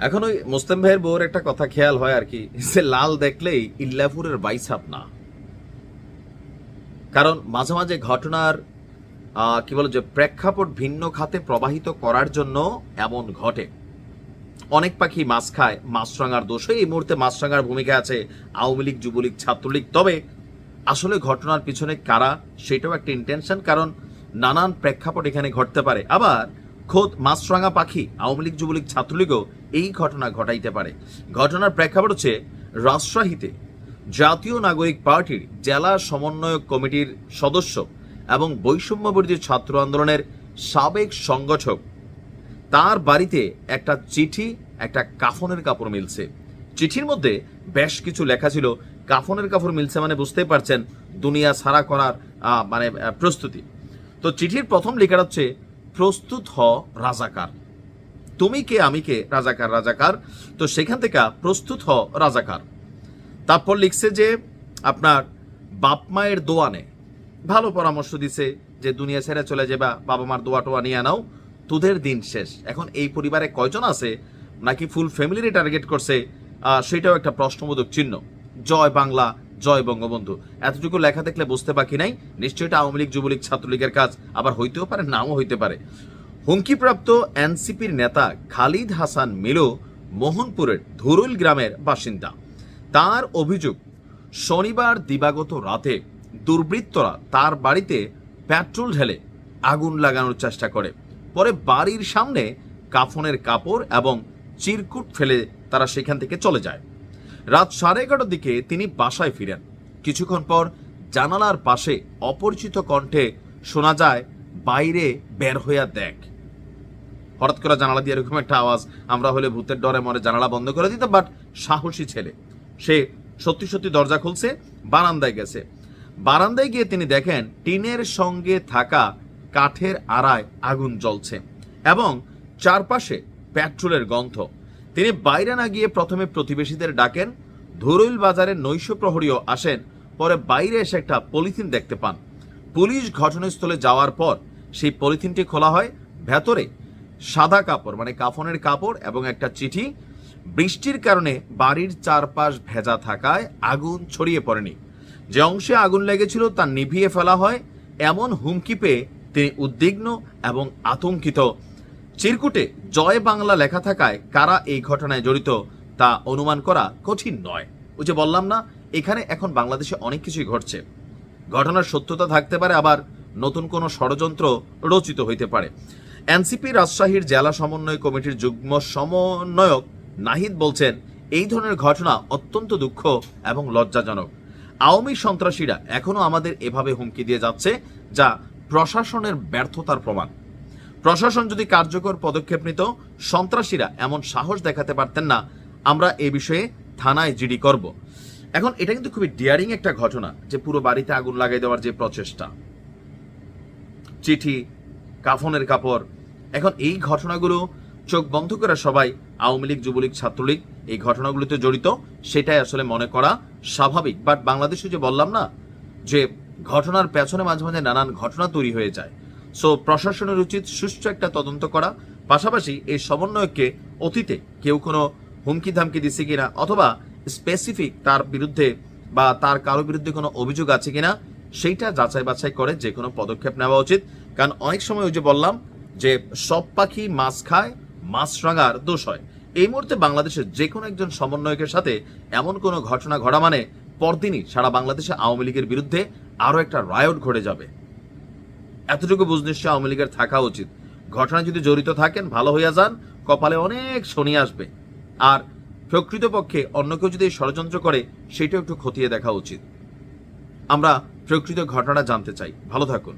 এখন ওই মুসলিম ভাইয়ের বউর একটা কথা খেয়াল হয় আর কি, যে লাল দেখলেই ইল্লাপুরের বাইসাপ না। কারণ মাঝে মাঝে ঘটনার কি বলে যে প্রেক্ষাপট ভিন্ন খাতে প্রবাহিত করার জন্য এমন ঘটে। অনেক পাখি মাছ খায়, মাছরাঙার দোষে এই মুহূর্তে মাছরাঙার ভূমিকা আছে আওয়ামী লীগ, যুবলীগ, ছাত্রলীগ। তবে আসলে ঘটনার পিছনে কারা, সেটাও একটা ইন্টেনশন, কারণ নানান প্রেক্ষাপট এখানে ঘটতে পারে। আবার খোদ মাছরাঙা পাখি আওয়ামী লীগ, যুবলীগ, ছাত্রলীগও এই ঘটনা ঘটাইতে পারে। ঘটনার প্রেক্ষাপট হচ্ছে রাজশাহীতে জাতীয় নাগরিক পার্টির জেলা সমন্বয়ক কমিটির সদস্য এবং বৈষম্যবিরোধী ছাত্র আন্দোলনের সাবেক সংগঠক, তার বাড়িতে একটা চিঠি, একটা কাফনের কাপড় মিলছে। চিঠির মধ্যে বেশ কিছু লেখা ছিল। কাফনের কাপড় মিলছে মানে বুঝতেই পারছেন দুনিয়া ছাড়া করার প্রস্তুতি। তো চিঠির প্রথম লেখা হচ্ছে, প্রস্তুত হ রাজাকার। তুমি কে আমি কে, রাজাকার রাজাকার। তো সেখান থেকে প্রস্তুত হ রাজাকার। তারপর লিখছে যে আপনার বাপ মায়ের দোয়া নে, ভালো পরামর্শ দিছে যে দুনিয়া ছেড়ে চলে যাবা, বাবা মার দোয়া টোয়া নিয়ে নাও, তোদের দিন শেষ। এখন এই পরিবারে কয়জন আছে, নাকি ফুল ফ্যামিলির টার্গেট করছে, সেটাও একটা প্রশ্নবোধক চিহ্ন। জয় বাংলা, জয় বঙ্গবন্ধু, এতটুকু লেখা দেখলে বুঝতে বাকি নাই নিশ্চয়ই এটা আওয়ামী লীগ, যুবলীগ, ছাত্রলীগের কাজ। আবার হইতেও পারে, নাও হইতে পারে। হুমকিপ্রাপ্ত এনসিপির নেতা খালিদ হাসান মিলু মোহনপুরের ধুরুল গ্রামের বাসিন্দা। তার অভিযোগ, শনিবার দিবাগত রাতে দুর্বৃত্তরা তার বাড়িতে পেট্রোল ঢেলে আগুন লাগানোর চেষ্টা করে। পরে বাড়ির সামনে কাফনের কাপড় এবং চিরকুট ফেলে তারা সেখান থেকে চলে যায়। রাত 11:30টার দিকে তিনি বাসায় ফিরেন। কিছুক্ষণ পর জানালার পাশে অপরিচিত কণ্ঠে শোনা যায়, বাইরে বের হইয়া দেখ। হঠাৎ করে জানালা দিয়ে এরকম একটা আওয়াজ, আমরা হলে ভূতের ডরে মরে জানালা বন্ধ করে দিতাম, বাট সাহসী ছেলে, সে সত্যি সত্যি দরজা খুলছে, বারান্দায় গেছে। বারান্দায় গিয়ে তিনি দেখেন টিনের সঙ্গে থাকা কাঠের আড়ায় আগুন জ্বলছে এবং চারপাশে পেট্রোলের গন্ধ। তিনি বাইরে না গিয়ে প্রথমে প্রতিবেশীদের ডাকেন। ধুরুইল বাজারের নৈশ প্রহরীও আসেন। পরে বাইরে এসে একটা পলিথিন দেখতে পান। পুলিশ ঘটনাস্থলে যাওয়ার পর সেই পলিথিনটি খোলা হয়। ভেতরে সাদা কাপড়, মানে কাফনের কাপড় এবং একটা চিঠি। বৃষ্টির কারণে বাড়ির চারপাশ ভেজা থাকায় আগুন ছড়িয়ে পড়েনি। যে অংশে আগুন লেগেছিল তা নিভিয়ে ফেলা হয়, এমন হুমকি পেয়ে তিনি উদ্বিগ্ন এবং আতঙ্কিত। চিরকুটে জয় বাংলা লেখা থাকায় কারা এই ঘটনায় জড়িত তা অনুমান করা কঠিন নয়। ওই যে বললাম না, এখানে এখন বাংলাদেশে অনেক কিছুই ঘটছে। ঘটনার সত্যতা থাকতে পারে, আবার নতুন কোনো ষড়যন্ত্র রচিত হইতে পারে। এনসিপি রাজশাহীর জেলা সমন্বয় কমিটির যুগ্ম সমন্বয়ক নাহিদ বলছেন, এই ধরনের ঘটনা অত্যন্ত দুঃখ এবং লজ্জাজনক। আওয়ামী সন্ত্রাসীরা এখনো আমাদের এভাবে হুমকি দিয়ে যাচ্ছে, যা প্রশাসনের ব্যর্থতার প্রমাণ। প্রশাসন যদি কার্যকর পদক্ষেপ নিত, সন্ত্রাসীরা এমন সাহস দেখাতে পারতেন না। আমরা এই বিষয়ে থানায় জিডি করব। এখন এটা কিন্তু খুবই ডিয়ারিং একটা ঘটনা, যে পুরো বাড়িতে আগুন লাগাই দেওয়ার যে প্রচেষ্টা, চিঠি, কাফনের কাপড়। এখন এই ঘটনাগুলো চোখ বন্ধ করে সবাই আওয়ামী লীগ, যুবলীগ, ছাত্রলীগ এই ঘটনাগুলোতে জড়িত, সেটাই আসলে মনে করা স্বাভাবিক। বাট বাংলাদেশে যে বললাম না, যে ঘটনার পেছনে মাঝে মাঝে নানান ঘটনা তৈরি হয়ে যায়। সো প্রশাসনের উচিত সুষ্ঠু একটা তদন্ত করা, পাশাপাশি এই সমন্বয়ককে অতীতে কেউ কোনো হুমকি ধামকি দিছে কিনা, অথবা স্পেসিফিক তার বিরুদ্ধে বা তার কারো বিরুদ্ধে কোনো অভিযোগ আছে কিনা, সেইটা যাচাই বাছাই করে যে কোনো পদক্ষেপ নেওয়া উচিত। কারণ অনেক সময় ওই যে বললাম যে সব পাখি মাছ খায়, মাছরাঙার দোষ হয়। এই মুহূর্তে বাংলাদেশের যে কোনো একজন সমন্বয়কের সাথে এমন কোনো ঘটনা ঘটা মানে পরদিনই সারা বাংলাদেশে আওয়ামী লীগের বিরুদ্ধে আরো একটা রায়ট ঘটে যাবে। এতটুকু বুঝ নিশ্চয় আওয়ামী লীগের থাকা উচিত। ঘটনা যদি জড়িত থাকেন, ভালো হইয়া যান, কপালে অনেক শনি আসবে। আর প্রকৃতপক্ষে অন্য কেউ যদি ষড়যন্ত্র করে, সেটাও একটু খতিয়ে দেখা উচিত। আমরা প্রকৃত ঘটনা জানতে চাই। ভালো থাকুন।